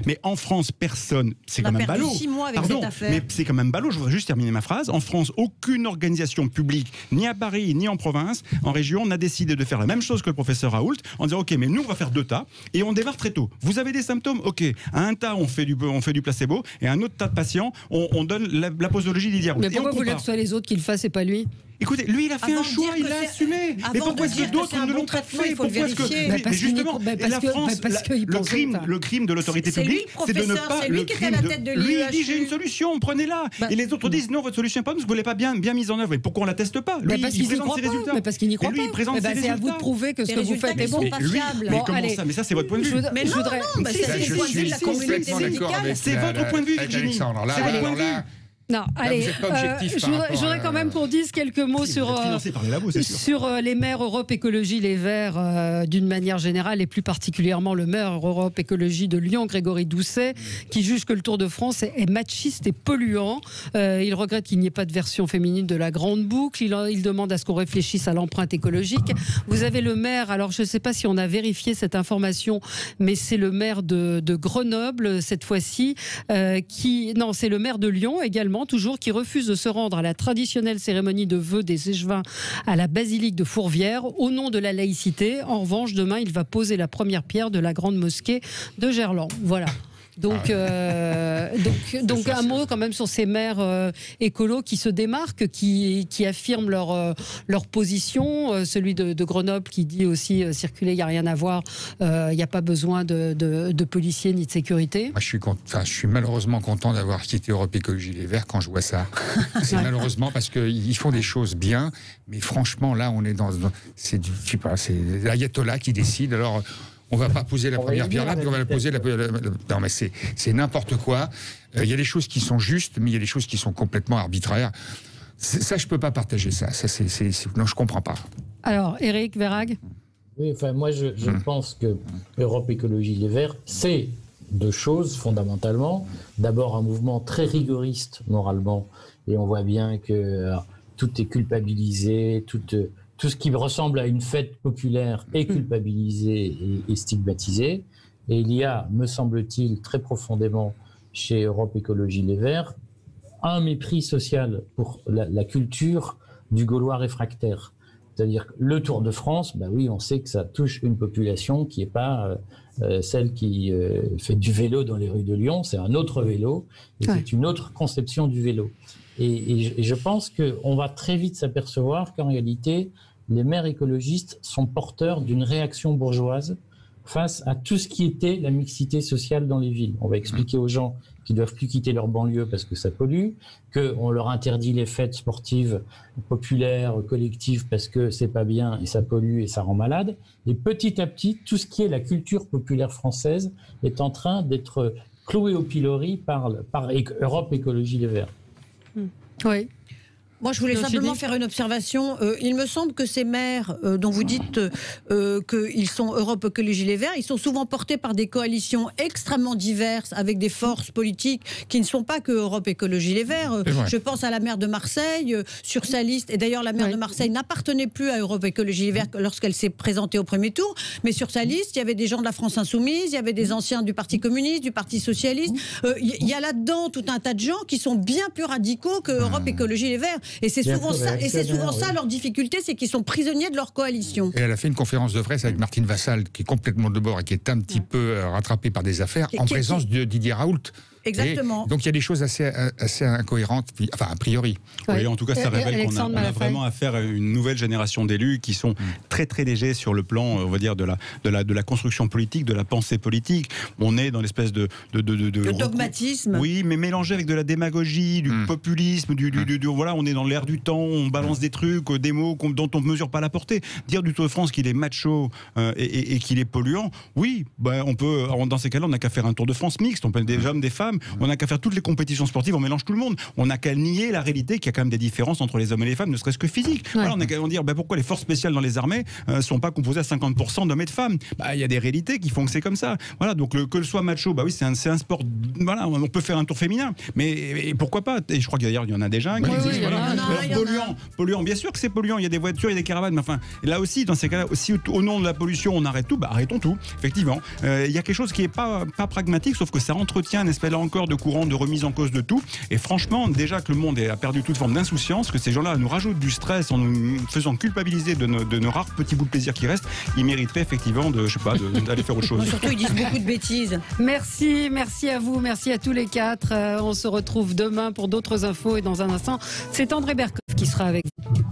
Speaker 3: Mais en France, personne. C'est quand même ballot.
Speaker 2: 6 mois avec cette affaire.
Speaker 3: Mais c'est quand même ballot. Je voudrais juste terminer ma phrase. En France, aucune organisation publique, ni à Paris, ni en province, en région, n'a décidé de faire la même chose que le professeur Raoult, en disant ok, mais nous on va faire 2 tas et on démarre très tôt. Vous avez des symptômes, ok. À un tas, on fait du placebo, et à un autre tas de patients, on donne la posologie d'Didier Raoult.
Speaker 1: Mais pourquoi vous voulez que ce soit les autres qui le fassent et pas lui?
Speaker 3: Écoutez, lui, il a fait un choix, il l'a assumé. Mais pourquoi est-ce que d'autres ne l'ont pas fait? Pourquoi est-ce que justement, la France, le crime de l'autorité publique, c'est de ne pas le crime de. Lui, il dit j'ai une solution, prenez-la. Et les autres disent non, votre solution n'est pas, vous ne l'avez pas bien mise en œuvre. Et pourquoi on la teste pas? Lui, il présente ses résultats.
Speaker 1: Mais parce qu'il n'y croit pas.
Speaker 3: Lui, il présente ses résultats.
Speaker 1: C'est à vous de prouver que ce que vous faites est bon.
Speaker 3: Mais comment ça? Mais ça, c'est votre point de vue.
Speaker 2: Mais non, c'est le point de vue de la communauté médicale.
Speaker 3: C'est votre point de vue, Virginie. C'est votre point de vue.
Speaker 1: Non, allez, je voudrais quand même qu'on dise quelques mots sur les maires Europe Écologie Les Verts d'une manière générale, et plus particulièrement le maire Europe Écologie de Lyon, Grégory Doucet, qui juge que le Tour de France est machiste et polluant. Il regrette qu'il n'y ait pas de version féminine de la grande boucle. Il demande à ce qu'on réfléchisse à l'empreinte écologique. Vous avez le maire, alors je ne sais pas si on a vérifié cette information, mais c'est le maire de Grenoble cette fois-ci, c'est le maire de Lyon également, toujours, qui refuse de se rendre à la traditionnelle cérémonie de vœux des Échevins à la basilique de Fourvière au nom de la laïcité. En revanche, demain, il va poser la première pierre de la grande mosquée de Gerland. Voilà. Donc un mot quand même sur ces maires écolos qui se démarquent, qui affirment leur position. Celui de Grenoble qui dit aussi circuler, il n'y a rien à voir, il n'y a pas besoin de policiers ni de sécurité.
Speaker 6: Moi, je suis malheureusement content d'avoir quitté Europe Écologie Les Verts quand je vois ça. C'est malheureusement parce qu'ils font des choses bien, mais franchement, là, on est c'est l'ayatollah qui décide. Alors, on va pas poser la première pierre là, puis on va la poser non, mais c'est n'importe quoi. Il y a des choses qui sont justes, mais il y a des choses qui sont complètement arbitraires. Ça, je peux pas partager ça. Non, je comprends pas.
Speaker 1: Alors, Éric Verhaeghe.
Speaker 5: Oui, enfin, moi, je pense que Europe Écologie Les Verts, c'est deux choses fondamentalement. D'abord, un mouvement très rigoriste moralement, et on voit bien que tout est culpabilisé, tout ce qui ressemble à une fête populaire est culpabilisé et stigmatisé. Et il y a, me semble-t-il, très profondément chez Europe Écologie Les Verts, un mépris social pour la culture du Gaulois réfractaire. C'est-à-dire que le Tour de France, bah oui, on sait que ça touche une population qui n'est pas celle qui fait du vélo dans les rues de Lyon, c'est un autre vélo, et c'est une autre conception du vélo. Et je pense qu'on va très vite s'apercevoir qu'en réalité, les maires écologistes sont porteurs d'une réaction bourgeoise face à tout ce qui était la mixité sociale dans les villes. On va expliquer aux gens qu'ils ne doivent plus quitter leur banlieue parce que ça pollue, qu'on leur interdit les fêtes sportives populaires, collectives, parce que c'est pas bien et ça pollue et ça rend malade. Et petit à petit, tout ce qui est la culture populaire française est en train d'être cloué au pilori par Europe Écologie Les Verts.
Speaker 1: Oui.
Speaker 2: Moi, je voulais simplement faire une observation. Il me semble que ces maires dont vous dites qu'ils sont Europe Écologie Les Verts, ils sont souvent portés par des coalitions extrêmement diverses avec des forces politiques qui ne sont pas que Europe Écologie Les Verts. Je pense à la maire de Marseille, sur sa liste. Et d'ailleurs, la maire de Marseille n'appartenait plus à Europe Écologie Les Verts lorsqu'elle s'est présentée au premier tour. Mais sur sa liste, il y avait des gens de la France Insoumise, il y avait des anciens du Parti communiste, du Parti socialiste. Il y a là-dedans tout un tas de gens qui sont bien plus radicaux que Europe Écologie Les Verts. Et c'est souvent ça leur difficulté, c'est qu'ils sont prisonniers de leur coalition.
Speaker 6: Et elle a fait une conférence de presse avec Martine Vassal, qui est complètement de bord et qui est un petit peu rattrapée par des affaires, en présence de Didier Raoult.
Speaker 2: Exactement.
Speaker 6: Et donc il y a des choses assez incohérentes, enfin a priori.
Speaker 3: Oui, en tout cas, ça révèle qu'on a vraiment affaire à une nouvelle génération d'élus qui sont très très légers sur le plan, on va dire, de la construction politique, de la pensée politique. On est dans l'espèce de
Speaker 2: dogmatisme.
Speaker 3: Oui, mais mélangé avec de la démagogie, du populisme, voilà, on est dans l'air du temps, on balance des trucs, des mots dont on ne mesure pas la portée. Dire du Tour de France qu'il est macho et qu'il est polluant, oui, on peut, dans ces cas-là, on n'a qu'à faire un Tour de France mixte, on peut être des hommes, des femmes. On n'a qu'à faire toutes les compétitions sportives, on mélange tout le monde. On n'a qu'à nier la réalité qu'il y a quand même des différences entre les hommes et les femmes, ne serait-ce que physiques. Voilà, on n'a qu'à dire pourquoi les forces spéciales dans les armées ne sont pas composées à 50% d'hommes et de femmes. Il y a des réalités qui font que c'est comme ça. Voilà, donc que le soit macho, oui, c'est un sport. Voilà, on peut faire un tour féminin, mais pourquoi pas? Et je crois qu'il y en a déjà. Polluant, bien sûr que c'est polluant. Il y a des voitures, il y a des caravanes, mais enfin, là aussi, dans ces cas-là, si au nom de la pollution on arrête tout, arrêtons tout. Effectivement, il y a quelque chose qui est pas pragmatique, sauf que ça entretient un espèce encore de courant de remise en cause de tout. Et franchement, déjà que le monde a perdu toute forme d'insouciance, que ces gens-là nous rajoutent du stress en nous faisant culpabiliser de nos rares petits bouts de plaisir qui restent, ils mériteraient effectivement d'aller faire autre chose.
Speaker 2: Surtout, ils disent beaucoup de bêtises.
Speaker 1: Merci à vous, merci à tous les quatre. On se retrouve demain pour d'autres infos et dans un instant, c'est André Berkoff qui sera avec vous.